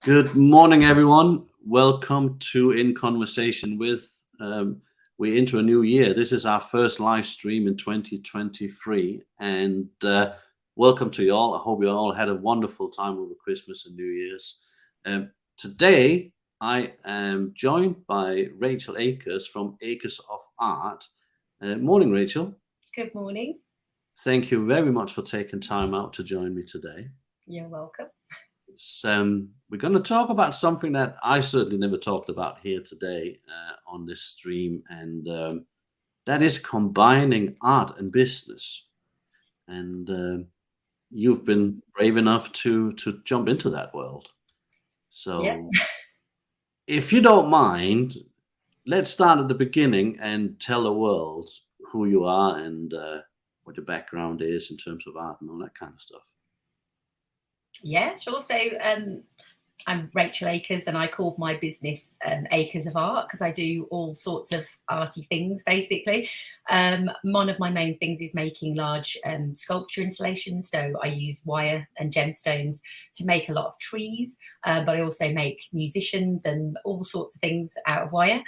Good morning, everyone. Welcome to In Conversation with. We're into a new year. This is our first live stream in 2023, and welcome to you all. I hope you all had a wonderful time over Christmas and New Year's. Today, I am joined by Rachel Akers from Acres of Art. Morning, Rachel. Good morning. Thank you very much for taking time out to join me today. You're welcome. We're going to talk about something that I certainly never talked about here today on this stream, and that is combining art and business. And you've been brave enough to jump into that world. So, Yeah. if you don't mind, let's start at the beginning and tell the world who you are and what your background is in terms of art and all that kind of stuff. Yeah, sure. So I'm Rachel Akers, and I called my business Acres of Art because I do all sorts of arty things, basically. One of my main things is making large sculpture installations. So I use wire and gemstones to make a lot of trees, but I also make musicians and all sorts of things out of wire.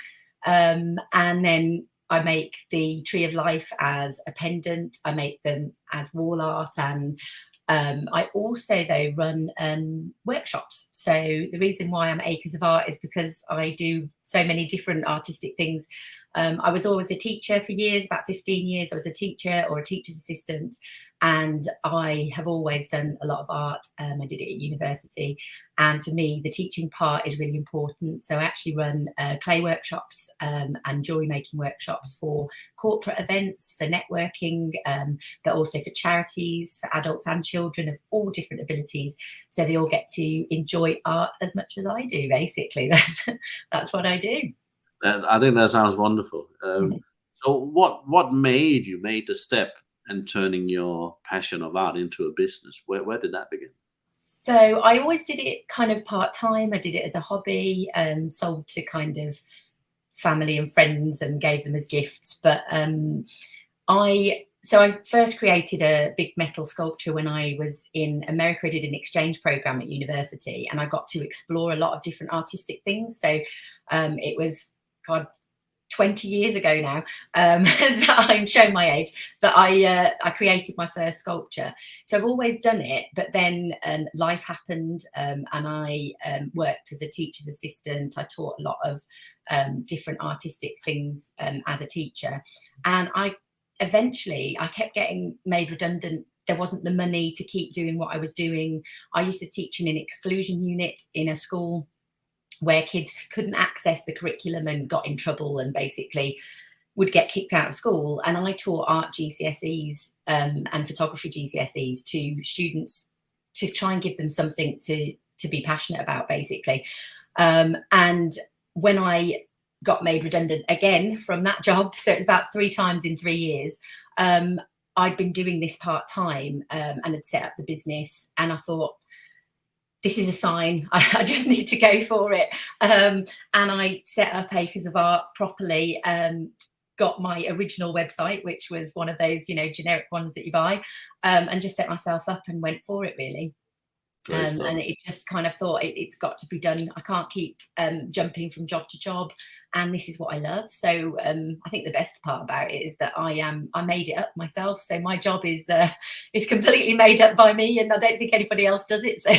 And then I make the Tree of Life as a pendant. I make them as wall art, and I also, though, run workshops. So the reason why I'm Acres of Art is because I do so many different artistic things. I was always a teacher for years, about 15 years. I was a teacher or a teacher's assistant, and I have always done a lot of art. I did it at university, and for me, the teaching part is really important. So I actually run clay workshops and jewellery making workshops for corporate events, for networking, but also for charities, for adults and children of all different abilities. So they all get to enjoy art as much as I do, basically. That's what I do. I think that sounds wonderful. So what made you made the step and turning your passion of art into a business? Where did that begin? So I always did it kind of part-time. I did it as a hobby and sold to kind of family and friends and gave them as gifts. But I first created a big metal sculpture when I was in America. I did an exchange program at university, and I got to explore a lot of different artistic things. So it was, God, 20 years ago now, that I'm showing my age, that I created my first sculpture. So I've always done it, but then life happened, and I worked as a teacher's assistant. I taught a lot of different artistic things as a teacher, and eventually I kept getting made redundant. There wasn't the money to keep doing what I was doing. I used to teach in an exclusion unit in a school where kids couldn't access the curriculum and got in trouble and basically would get kicked out of school. And I taught art GCSEs and photography GCSEs to students to try and give them something to be passionate about, basically. And when I got made redundant again from that job, so it was about 3 times in 3 years, I'd been doing this part-time and had set up the business, and I thought, this is a sign. I just need to go for it. And I set up Acres of Art properly, got my original website, which was one of those, generic ones that you buy, and just set myself up and went for it, really. And it just kind of thought it's got to be done. I can't keep jumping from job to job, and this is what I love. So I think the best part about it is that I made it up myself. So my job is completely made up by me, and I don't think anybody else does it. So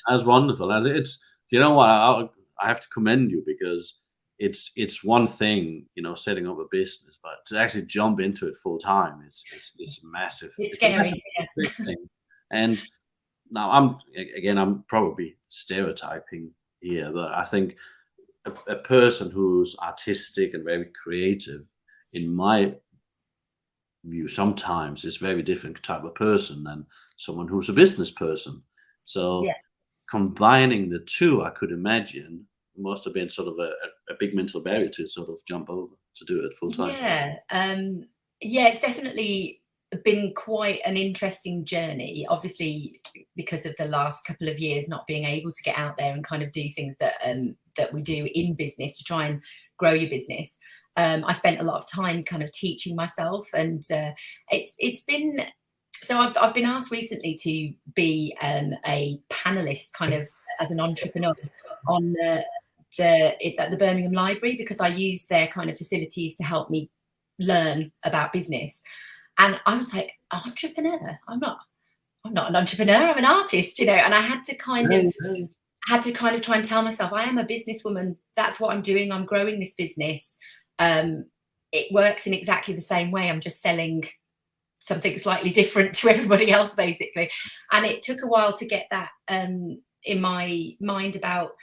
that's wonderful, and it's, you know what, I have to commend you, because it's one thing, setting up a business, but to actually jump into it full time is massive. It's scary, a massive big thing. And now I'm probably stereotyping here, but I think a person who's artistic and very creative, in my view, sometimes is very different type of person than someone who's a business person. So yes. Combining the two, I could imagine, must have been sort of a big mental barrier to sort of jump over to do it full time. Yeah, it's definitely been quite an interesting journey, obviously, because of the last couple of years not being able to get out there and kind of do things that we do in business to try and grow your business. I spent a lot of time kind of teaching myself, and it's been, so I've been asked recently to be a panelist kind of as an entrepreneur on at the Birmingham Library, because I used their kind of facilities to help me learn about business. And I was like, entrepreneur? I'm not an entrepreneur, I'm an artist, you know. And I had to kind of try and tell myself, I am a businesswoman. That's what I'm doing. I'm growing this business. It works in exactly the same way. I'm just selling something slightly different to everybody else, basically. And it took a while to get that in my mind about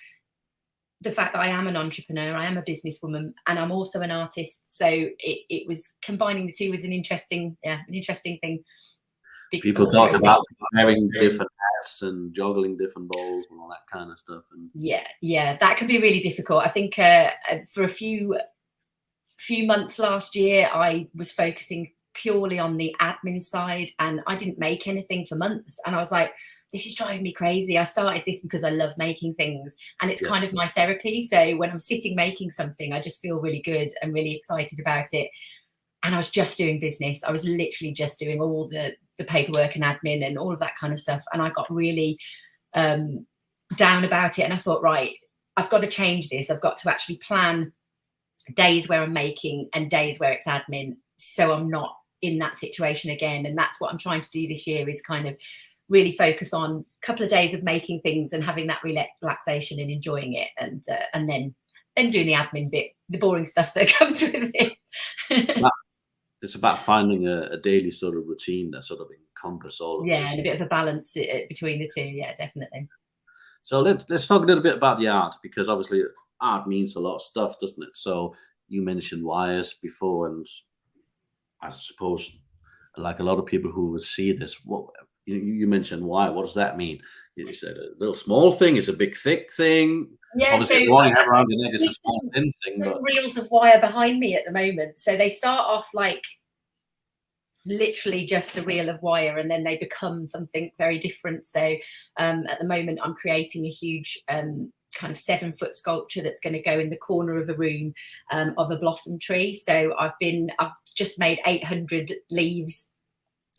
the fact that I am an entrepreneur, I am a businesswoman, and I'm also an artist. So it was combining the two was an interesting thing. People talk about wearing different hats and juggling different balls and all that kind of stuff. And yeah, that can be really difficult. I think for a few months last year, I was focusing purely on the admin side, and I didn't make anything for months. And I was like, this is driving me crazy. I started this because I love making things, and it's kind of my therapy. So when I'm sitting making something, I just feel really good and really excited about it. And I was just doing business. I was literally just doing all the paperwork and admin and all of that kind of stuff. And I got really down about it. And I thought, right, I've got to change this. I've got to actually plan days where I'm making and days where it's admin, so I'm not in that situation again. And that's what I'm trying to do this year, is kind of really focus on a couple of days of making things and having that relaxation and enjoying it, and then doing the admin bit, the boring stuff that comes with it. It's about finding a daily sort of routine that sort of encompasses all of this. Yeah, and a bit of a balance between the two. Yeah, definitely. So let's talk a little bit about the art, because obviously art means a lot of stuff, doesn't it? So you mentioned wires before, and I suppose, like a lot of people who would see this, what you mentioned wire. What does that mean? You said a little small thing is a big thick thing. Yeah, obviously, so the one you have around your neck is a small thin thing. But reels of wire behind me at the moment. So they start off like literally just a reel of wire, and then they become something very different. So at the moment, I'm creating a huge kind of 7-foot sculpture that's going to go in the corner of a room of a blossom tree. So I've just made 800 leaves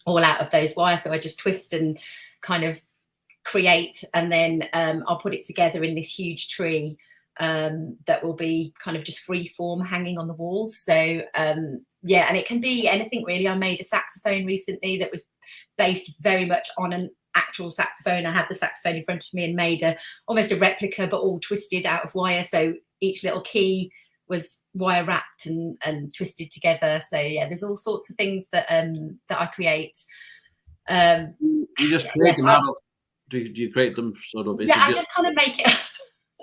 all out of those wires. So I just twist and kind of create, and then I'll put it together in this huge tree that will be kind of just free form hanging on the walls. So yeah, and it can be anything really. I made a saxophone recently that was based very much on an actual saxophone. I had the saxophone in front of me and made almost a replica, but all twisted out of wire. So each little key was wire wrapped and twisted together. So yeah, there's all sorts of things that I create. You just create them out of. Do you create them sort of? Yeah, I just kind of make it up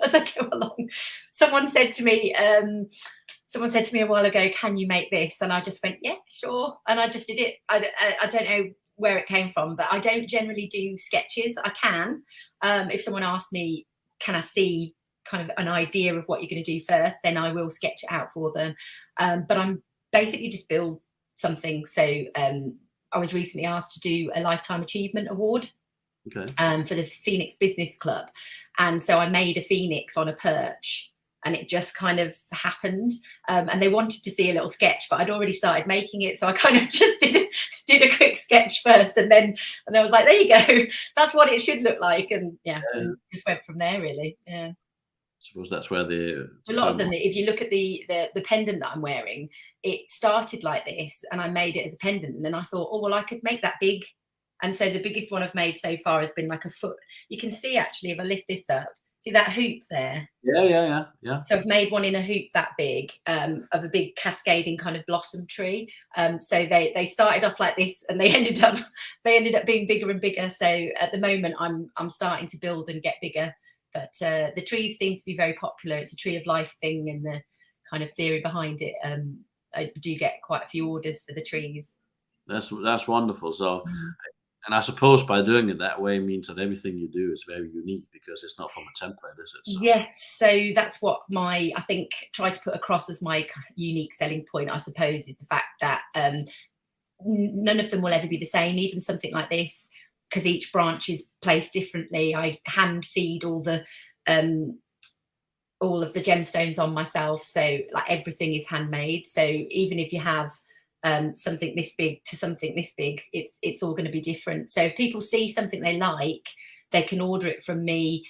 as I go along. Someone said to me a while ago, "Can you make this?" And I just went, "Yeah, sure." And I just did it. I don't know where it came from, but I don't generally do sketches. I can, if someone asks me, "Can I see kind of an idea of what you're going to do first?" Then I will sketch it out for them. But I'm basically just build something. So I was recently asked to do a Lifetime Achievement Award. Okay. For the Phoenix Business Club. And so I made a phoenix on a perch, and it just kind of happened. And they wanted to see a little sketch, but I'd already started making it. So I kind of just did a quick sketch first, and then I was like, there you go. That's what it should look like. And yeah. Just went from there, really. Yeah. I suppose that's where a lot of them, if you look at the pendant that I'm wearing, it started like this, and I made it as a pendant. And then I thought, oh, well, I could make that big. And so the biggest one I've made so far has been like a foot. You can see, actually, if I lift this up, see that hoop there? Yeah. So I've made one in a hoop that big, of a big cascading kind of blossom tree. So they started off like this, and they ended up being bigger and bigger. So at the moment, I'm starting to build and get bigger. But the trees seem to be very popular. It's a tree of life thing, and the kind of theory behind it. I do get quite a few orders for the trees. That's wonderful. So. And I suppose by doing it that way means that everything you do is very unique, because it's not from a template, is it? So. Yes. So that's what I think, try to put across as my unique selling point, I suppose, is the fact that none of them will ever be the same. Even something like this, because each branch is placed differently. I hand feed all of the gemstones on myself. So like everything is handmade. So even if you have something this big to something this big, it's all going to be different. So if people see something they like, they can order it from me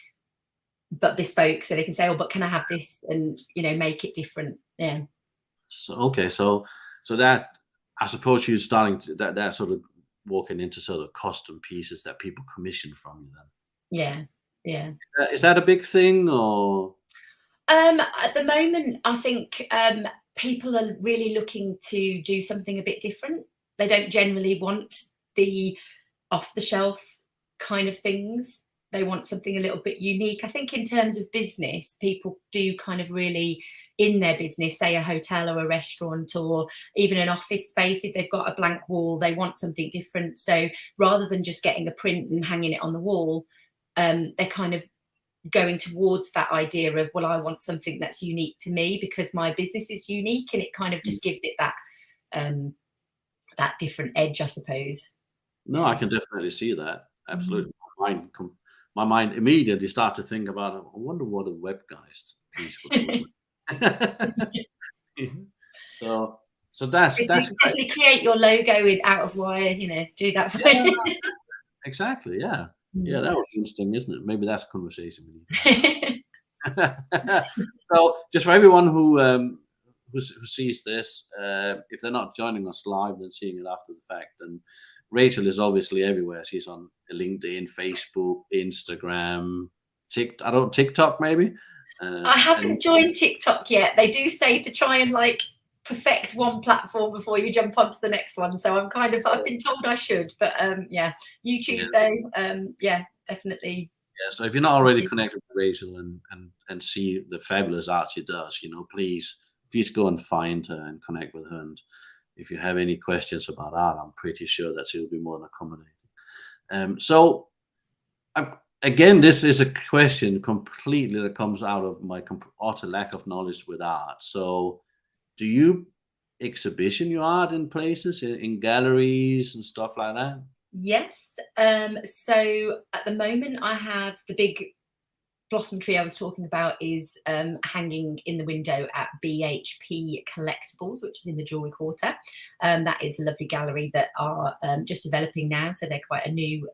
but bespoke, so they can say, oh, but can I have this, and make it different. Yeah. So okay, so that, I suppose you're starting to that sort of walking into sort of custom pieces that people commission from you then. Yeah. Yeah. Is that a big thing or? At the moment, I think people are really looking to do something a bit different. They don't generally want the off the shelf kind of things. They want something a little bit unique. I think in terms of business, people do kind of really, in their business, say a hotel or a restaurant or even an office space, if they've got a blank wall, they want something different. So rather than just getting a print and hanging it on the wall, they're kind of going towards that idea of, well, I want something that's unique to me because my business is unique, and it kind of just gives it that different edge, I suppose. No, I can definitely see that. Absolutely. My mind immediately start to think about, I wonder what a web guy's piece would look like. So that's So great. definitely create your logo with out of wire, do that for Yeah, you. exactly. Yeah. Yeah, Mm. that would be interesting, isn't it? Maybe that's a conversation we need to have. So just for everyone who sees this, if they're not joining us live, then seeing it after the fact, then Rachel is obviously everywhere. She's on LinkedIn, Facebook, Instagram, TikTok maybe. I And haven't joined TikTok yet. They do say to try and perfect one platform before you jump onto the next one. So I've been told I should, but yeah, yeah, YouTube though, yeah, definitely. yeah. So if you're not already connected with Rachel and see the fabulous art she does, please go and find her and connect with her. And if you have any questions about art, I'm pretty sure that she'll be more than accommodating. So again, this is a question completely that comes out of my utter lack of knowledge with art. So, do you exhibition your art in places, in galleries and stuff like that? Yes. So at the moment, I have the big blossom tree I was talking about is hanging in the window at BHP Collectibles, which is in the Jewellery Quarter. That is a lovely gallery that are just developing now, so they're quite a new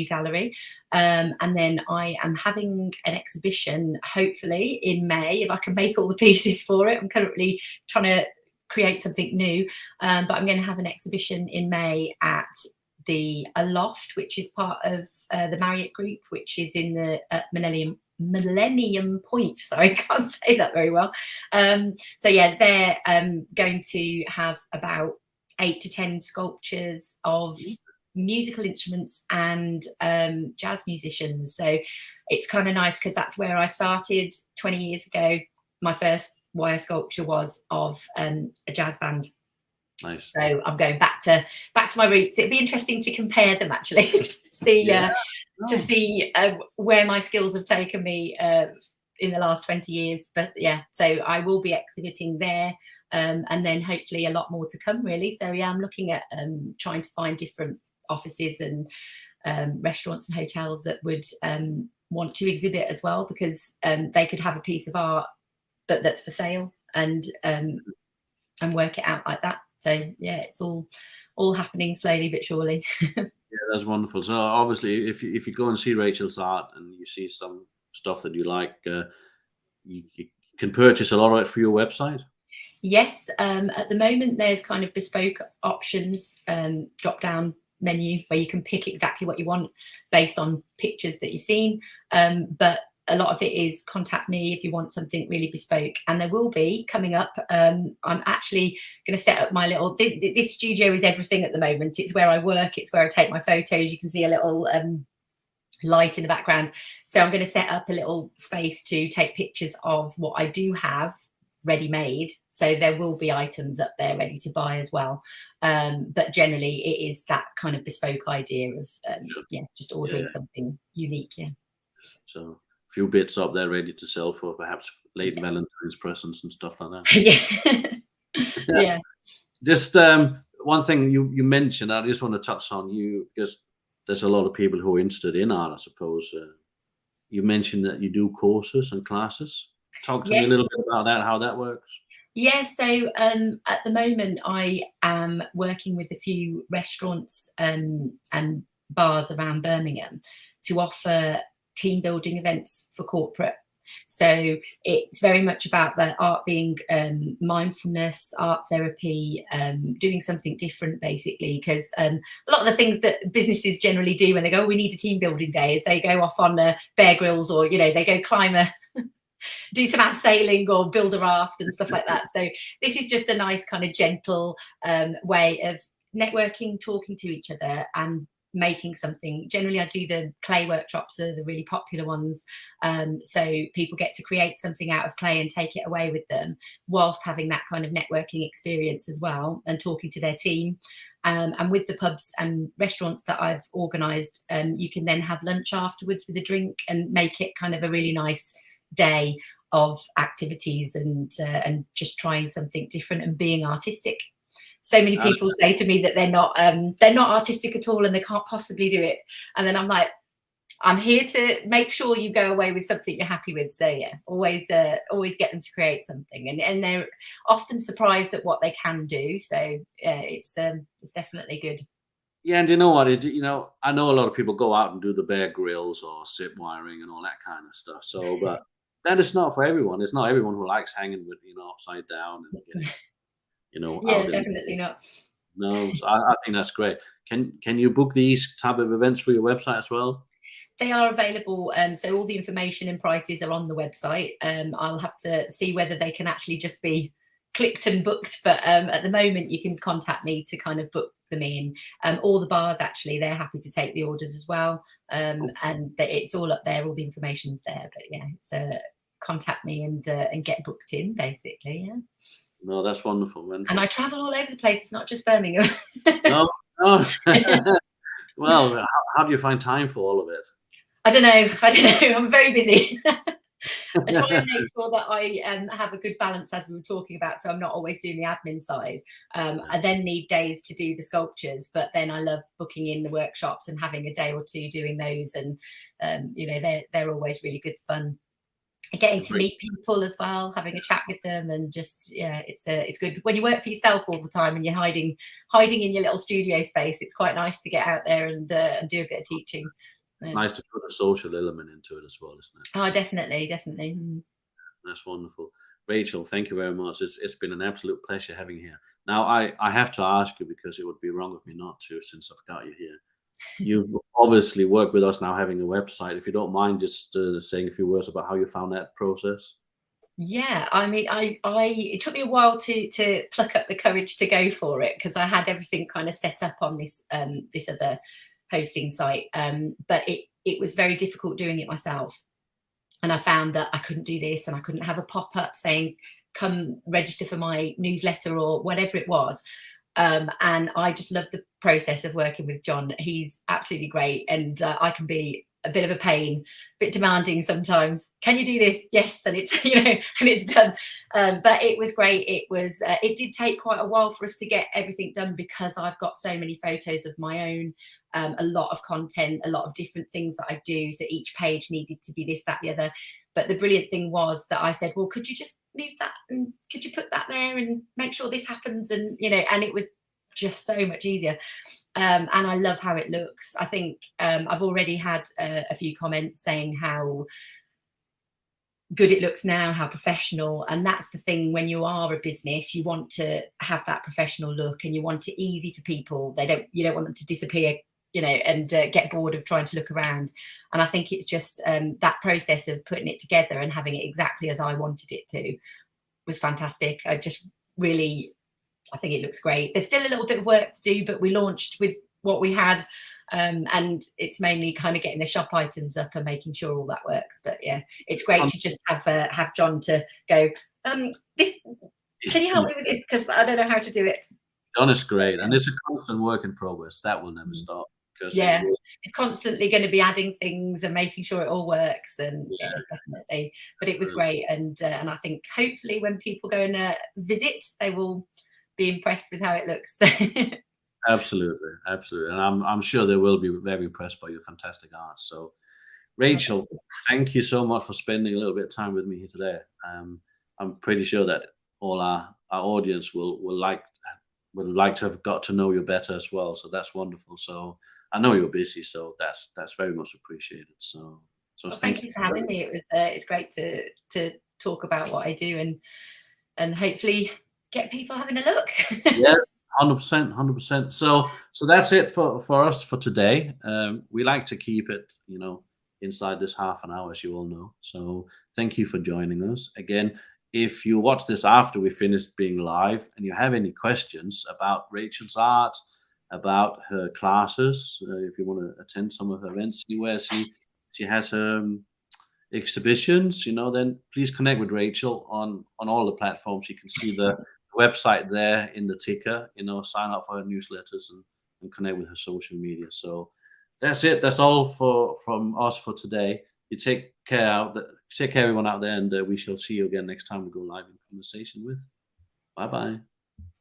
gallery. And then I am having an exhibition, hopefully in May, if I can make all the pieces for it. I'm currently trying to create something new, but I'm going to have an exhibition in May at the Aloft, which is part of the Marriott Group, which is in the Millennium Point. Sorry, I can't say that very well. So yeah, they're going to have about 8 to 10 sculptures of musical instruments and jazz musicians. So it's kind of nice because that's where I started 20 years ago. My first wire sculpture was of a jazz band. Nice. So I'm going back to my roots. It'd be interesting to compare them, actually, to see where my skills have taken me in the last 20 years. But yeah, so I will be exhibiting there, and then hopefully a lot more to come, really. So yeah, I'm looking at trying to find different offices and restaurants and hotels that would want to exhibit as well, because they could have a piece of art but that's for sale, and work it out like that. So yeah, it's all happening slowly but surely. Yeah, that's wonderful. So obviously, if you go and see Rachel's art and you see some stuff that you like, you can purchase a lot of it through your website. Yes, at the moment there's kind of bespoke options, drop down menu where you can pick exactly what you want based on pictures that you've seen, but a lot of it is contact me if you want something really bespoke. And there will be coming up, I'm actually going to set up my little, this studio is everything at the moment. It's where I work, it's where I take my photos. You can see a little light in the background. So I'm going to set up a little space to take pictures of what I do have ready made. So there will be items up there ready to buy as well. But generally it is that kind of bespoke idea of, just ordering something unique. Yeah. So few bits up there ready to sell for perhaps late Valentine's presents and stuff like that. Yeah. Just one thing you mentioned, I just want to touch on you, because there's a lot of people who are interested in art, I suppose. You mentioned that you do courses and classes. Talk to me a little bit about that, how that works. Yeah, so at the moment I am working with a few restaurants and bars around Birmingham to offer team building events for corporate. So it's very much about the art being mindfulness, art therapy, doing something different, basically, because a lot of the things that businesses generally do when they go, oh, we need a team building day, is they go off on Bear Grylls, or, you know, they go climb do some abseiling or build a raft and stuff like that. So this is just a nice kind of gentle way of networking, talking to each other, and making something. Generally, I do the clay workshops, are the really popular ones. So people get to create something out of clay and take it away with them, whilst having that kind of networking experience as well, and talking to their team. And with the pubs and restaurants that I've organised, you can then have lunch afterwards with a drink, and make it kind of a really nice day of activities, and just trying something different and being artistic. So many people say to me that they're not artistic at all and they can't possibly do it. And then I'm like, I'm here to make sure you go away with something you're happy with. So yeah, always get them to create something, and they're often surprised at what they can do. So it's definitely good. Yeah, and you know what? I know a lot of people go out and do the Bear Grylls or zip wiring and all that kind of stuff. So, but that is not for everyone. It's not everyone who likes hanging with, upside down and getting, Yeah, out. definitely not. No, so I think that's great. Can you book these type of events for your website as well? They are available, so all the information and prices are on the website. I'll have to see whether they can actually just be clicked and booked, but at the moment you can contact me to kind of book them in. All the bars, actually, they're happy to take the orders as well, and it's all up there, all the information's there. But yeah, so contact me and get booked in, basically. Yeah. No, that's wonderful. And I travel all over the place. It's not just Birmingham. No, no. Well, how do you find time for all of it? I don't know. I'm very busy. I try and make sure that I have a good balance, as we were talking about, so I'm not always doing the admin side. I then need days to do the sculptures, but then I love booking in the workshops and having a day or two doing those, and they're always really good fun. Getting to meet people as well, having a chat with them, and just it's good. When you work for yourself all the time and you're hiding in your little studio space, it's quite nice to get out there and do a bit of teaching. It's nice to put a social element into it as well, isn't it? Oh, definitely. That's wonderful. Rachel, thank you very much. It's been an absolute pleasure having you here. Now, I have to ask you, because it would be wrong of me not to, since I've got you here. You've obviously worked with us now, having a website. If you don't mind just saying a few words about how you found that process. Yeah, I mean, it took me a while to pluck up the courage to go for it, because I had everything kind of set up on this other hosting site, but it was very difficult doing it myself. And I found that I couldn't do this, and I couldn't have a pop-up saying, come register for my newsletter or whatever it was. And I just love the process of working with John. He's absolutely great, and I can be a bit of a pain, a bit demanding sometimes. Can you do this? Yes, and it's and it's done. But it was great. It did take quite a while for us to get everything done, because I've got so many photos of my own, a lot of content, a lot of different things that I do. So each page needed to be this, that, the other. But the brilliant thing was that I said, well, could you just move that, and could you put that there and make sure this happens? And and it was just so much easier. And I love how it looks. I think I've already had a few comments saying how good it looks now, how professional. And that's the thing, when you are a business, you want to have that professional look, and you want it easy for people. You don't want them to disappear, and get bored of trying to look around. And I think it's just that process of putting it together and having it exactly as I wanted it to was fantastic. I think it looks great. There's still a little bit of work to do, but we launched with what we had, and it's mainly kind of getting the shop items up and making sure all that works. But yeah, it's great to just have John to go, this, can you help me with this, because I don't know how to do it. John is great, and it's a constant work in progress. That will never stop. Yeah, it's constantly going to be adding things and making sure it all works, and yeah, definitely. But it was great, and I think hopefully when people go and visit, they will be impressed with how it looks. Absolutely, and I'm sure they will be very impressed by your fantastic art. So, Rachel, thank you so much for spending a little bit of time with me here today. I'm pretty sure that all our audience would like to have got to know you better as well. So that's wonderful. So I know you're busy, so that's very much appreciated. So So Well, thank thank you. you for having me. It was it's great to talk about what I do and hopefully get people having a look. Yeah, 100%, 100%. So that's it for us for today. We like to keep it, inside this half an hour, as you all know. So thank you for joining us again. If you watch this after we finished being live and you have any questions about Rachel's art, about her classes, if you want to attend some of her events, see where she has her exhibitions, then please connect with Rachel on all the platforms. You can see the website there in the ticker. Sign up for her newsletters and connect with her social media. So that's it. That's all from us for today. You take care everyone out there, and we shall see you again next time we go live in conversation with. Bye bye.